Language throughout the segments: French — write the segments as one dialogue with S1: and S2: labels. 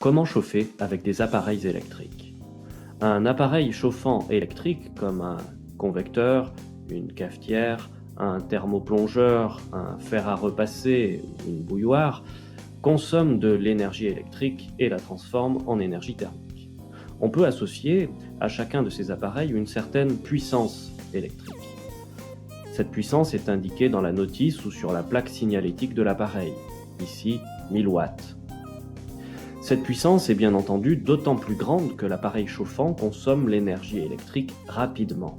S1: Comment chauffer avec des appareils électriques? Un appareil chauffant électrique comme un convecteur, une cafetière, un thermoplongeur, un fer à repasser ou une bouilloire consomme de l'énergie électrique et la transforme en énergie thermique. On peut associer à chacun de ces appareils une certaine puissance électrique. Cette puissance est indiquée dans la notice ou sur la plaque signalétique de l'appareil, ici 1000 watts. Cette puissance est bien entendu d'autant plus grande que l'appareil chauffant consomme l'énergie électrique rapidement.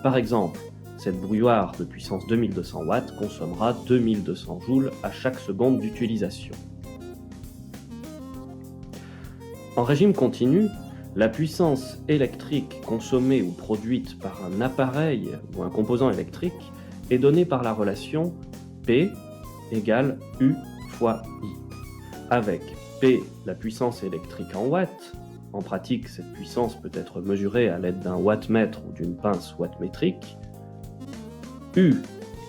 S1: Par exemple, cette bouilloire de puissance 2200 watts consommera 2200 joules à chaque seconde d'utilisation. En régime continu, la puissance électrique consommée ou produite par un appareil ou un composant électrique est donnée par la relation P égale U fois I, avec P, la puissance électrique en watts. En pratique, cette puissance peut être mesurée à l'aide d'un wattmètre ou d'une pince wattmétrique. U,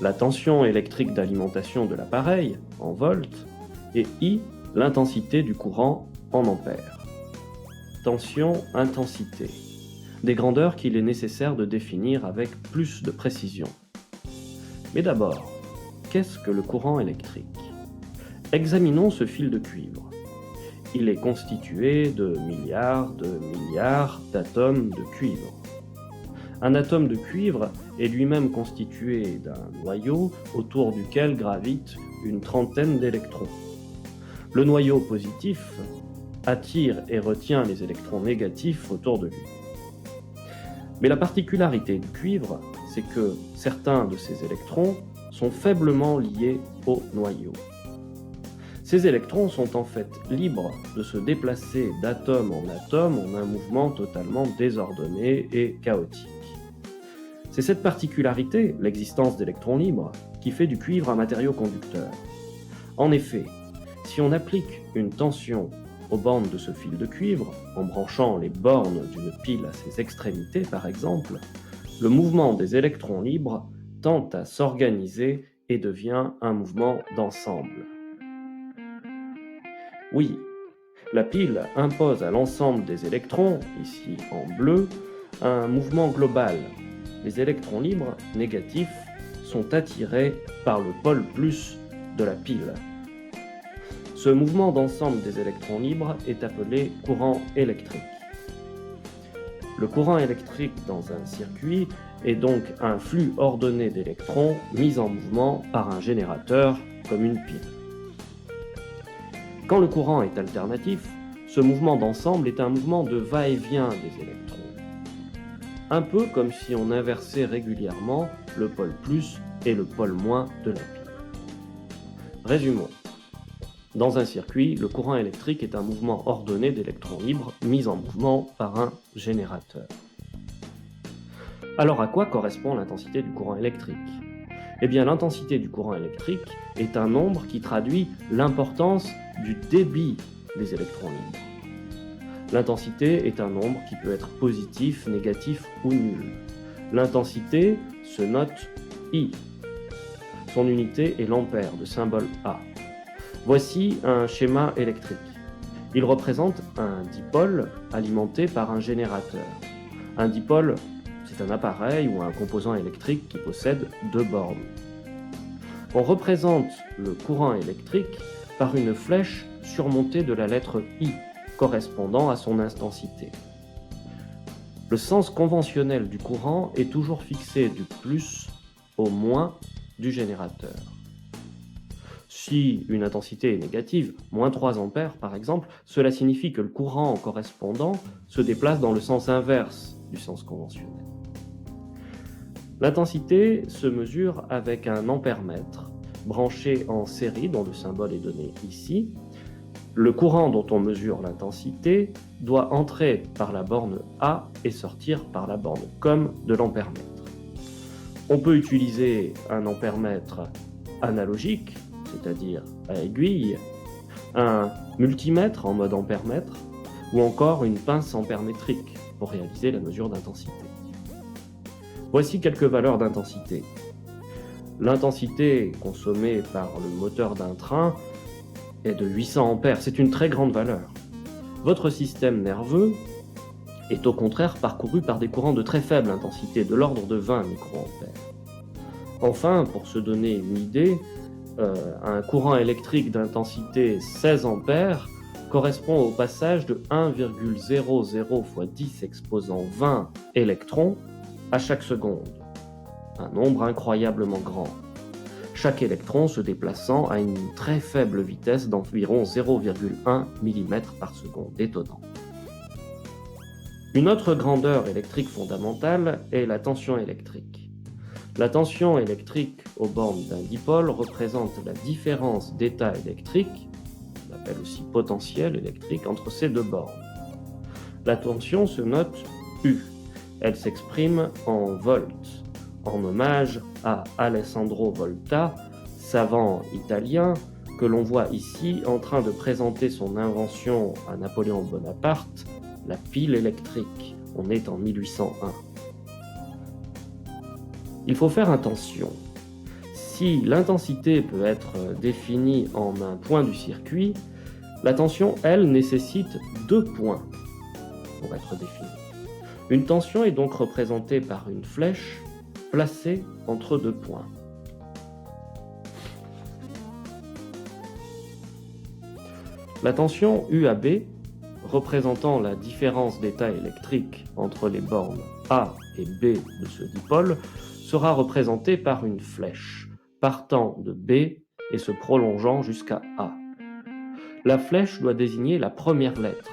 S1: la tension électrique d'alimentation de l'appareil, en volts. Et I, l'intensité du courant en ampères. Tension, intensité. Des grandeurs qu'il est nécessaire de définir avec plus de précision. Mais d'abord, qu'est-ce que le courant électrique? Examinons ce fil de cuivre. Il est constitué de milliards d'atomes de cuivre. Un atome de cuivre est lui-même constitué d'un noyau autour duquel gravitent une trentaine d'électrons. Le noyau positif attire et retient les électrons négatifs autour de lui. Mais la particularité du cuivre, c'est que certains de ces électrons sont faiblement liés au noyau. Ces électrons sont en fait libres de se déplacer d'atome en atome en un mouvement totalement désordonné et chaotique. C'est cette particularité, l'existence d'électrons libres, qui fait du cuivre un matériau conducteur. En effet, si on applique une tension aux bornes de ce fil de cuivre, en branchant les bornes d'une pile à ses extrémités par exemple, le mouvement des électrons libres tend à s'organiser et devient un mouvement d'ensemble. Oui, la pile impose à l'ensemble des électrons, ici en bleu, un mouvement global. Les électrons libres, négatifs, sont attirés par le pôle plus de la pile. Ce mouvement d'ensemble des électrons libres est appelé courant électrique. Le courant électrique dans un circuit est donc un flux ordonné d'électrons mis en mouvement par un générateur comme une pile. Quand le courant est alternatif, ce mouvement d'ensemble est un mouvement de va-et-vient des électrons. Un peu comme si on inversait régulièrement le pôle plus et le pôle moins de la pile. Résumons. Dans un circuit, le courant électrique est un mouvement ordonné d'électrons libres mis en mouvement par un générateur. Alors à quoi correspond l'intensité du courant électrique? Eh bien, l'intensité du courant électrique est un nombre qui traduit l'importance du débit des électrons libres. L'intensité est un nombre qui peut être positif, négatif ou nul. L'intensité se note I. Son unité est l'ampère, de symbole A. Voici un schéma électrique. Il représente un dipôle alimenté par un générateur. Un dipôle, c'est un appareil ou un composant électrique qui possède deux bornes. On représente le courant électrique par une flèche surmontée de la lettre I, correspondant à son intensité. Le sens conventionnel du courant est toujours fixé du plus au moins du générateur. Si une intensité est négative, moins 3 ampères par exemple, cela signifie que le courant correspondant se déplace dans le sens inverse du sens conventionnel. L'intensité se mesure avec un ampèremètre branché en série, dont le symbole est donné ici. Le courant dont on mesure l'intensité doit entrer par la borne A et sortir par la borne COM de l'ampèremètre. On peut utiliser un ampèremètre analogique, c'est-à-dire à aiguille, un multimètre en mode ampèremètre, ou encore une pince ampèrmétrique pour réaliser la mesure d'intensité. Voici quelques valeurs d'intensité. L'intensité consommée par le moteur d'un train est de 800 ampères. C'est une très grande valeur. Votre système nerveux est au contraire parcouru par des courants de très faible intensité, de l'ordre de 20 microampères. Enfin, pour se donner une idée, un courant électrique d'intensité 16 ampères correspond au passage de 1,00 fois 10 exposant 20 électrons à chaque seconde, un nombre incroyablement grand. Chaque électron se déplaçant à une très faible vitesse d'environ 0,1 mm par seconde, étonnant. Une autre grandeur électrique fondamentale est la tension électrique. La tension électrique aux bornes d'un dipôle représente la différence d'état électrique, on appelle aussi potentiel électrique, entre ces deux bornes. La tension se note U. Elle s'exprime en volts, en hommage à Alessandro Volta, savant italien, que l'on voit ici en train de présenter son invention à Napoléon Bonaparte, la pile électrique. On est en 1801. Il faut faire attention. Si l'intensité peut être définie en un point du circuit, la tension, elle, nécessite 2 points pour être définie. Une tension est donc représentée par une flèche placée entre 2 points. La tension UAB, représentant la différence d'état électrique entre les bornes A et B de ce dipôle, sera représentée par une flèche partant de B et se prolongeant jusqu'à A. La flèche doit désigner la première lettre.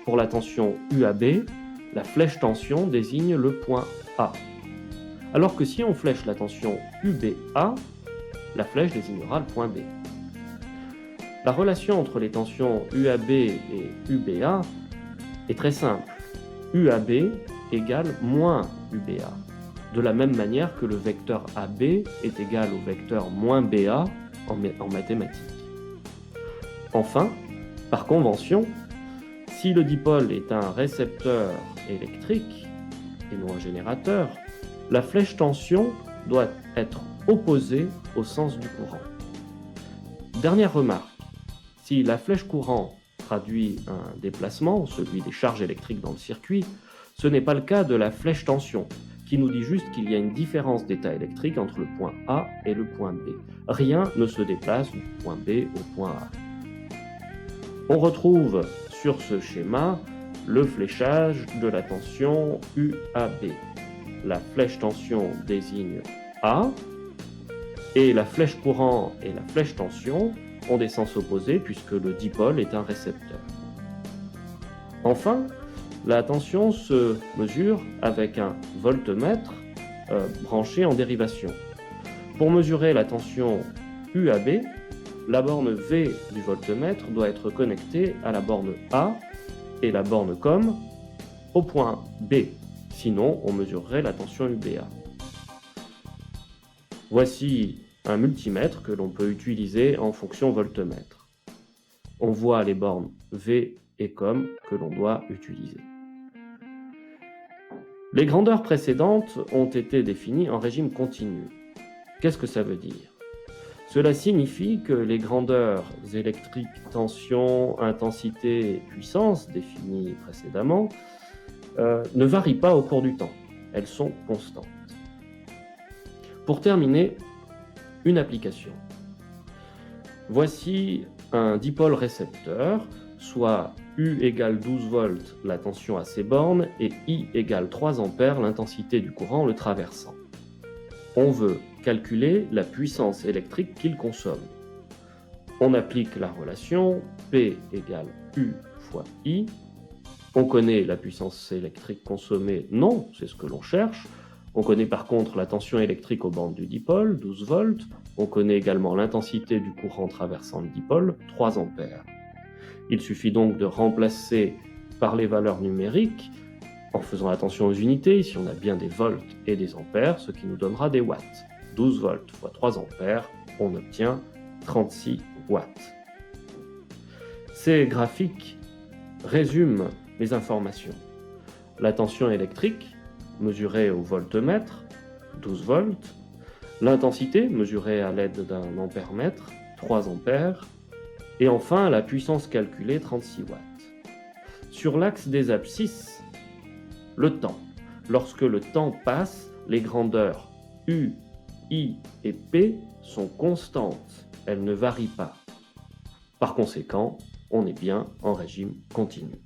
S1: Pour la tension UAB, la flèche tension désigne le point A. Alors que si on flèche la tension UBA, la flèche désignera le point B. La relation entre les tensions UAB et UBA est très simple. UAB égale moins UBA, de la même manière que le vecteur AB est égal au vecteur moins BA en mathématiques. Enfin, par convention, si le dipôle est un récepteur électrique et non un générateur, la flèche tension doit être opposée au sens du courant. Dernière remarque, si la flèche courant traduit un déplacement, celui des charges électriques dans le circuit, ce n'est pas le cas de la flèche tension, qui nous dit juste qu'il y a une différence d'état électrique entre le point A et le point B. Rien ne se déplace du point B au point A. On retrouve sur ce schéma le fléchage de la tension UAB. La flèche tension désigne A, et la flèche courant et la flèche tension ont des sens opposés puisque le dipôle est un récepteur. Enfin, la tension se mesure avec un voltmètre branché en dérivation. Pour mesurer la tension UAB, la borne V du voltmètre doit être connectée à la borne A et la borne COM au point B. Sinon, on mesurerait la tension UBA. Voici un multimètre que l'on peut utiliser en fonction voltmètre. On voit les bornes V et COM que l'on doit utiliser. Les grandeurs précédentes ont été définies en régime continu. Qu'est-ce que ça veut dire ? Cela signifie que les grandeurs électriques, tension, intensité et puissance définies précédemment ne varient pas au cours du temps. Elles sont constantes. Pour terminer, une application. Voici un dipôle récepteur, soit U égale 12 volts la tension à ses bornes et I égale 3 ampères l'intensité du courant le traversant. On veut calculer la puissance électrique qu'il consomme. On applique la relation P égale U fois I. On connaît la puissance électrique consommée? Non, c'est ce que l'on cherche. On connaît par contre la tension électrique aux bornes du dipôle, 12 volts. On connaît également l'intensité du courant traversant le dipôle, 3 ampères. Il suffit donc de remplacer par les valeurs numériques, en faisant attention aux unités, ici on a bien des volts et des ampères, ce qui nous donnera des watts. 12 volts fois 3 ampères, on obtient 36 watts. Ces graphiques résument les informations. La tension électrique, mesurée au voltmètre, 12 volts. L'intensité, mesurée à l'aide d'un ampèremètre, 3 ampères. Et enfin, la puissance calculée, 36 watts. Sur l'axe des abscisses, le temps. Lorsque le temps passe, les grandeurs U, I et P sont constantes, elles ne varient pas. Par conséquent, on est bien en régime continu.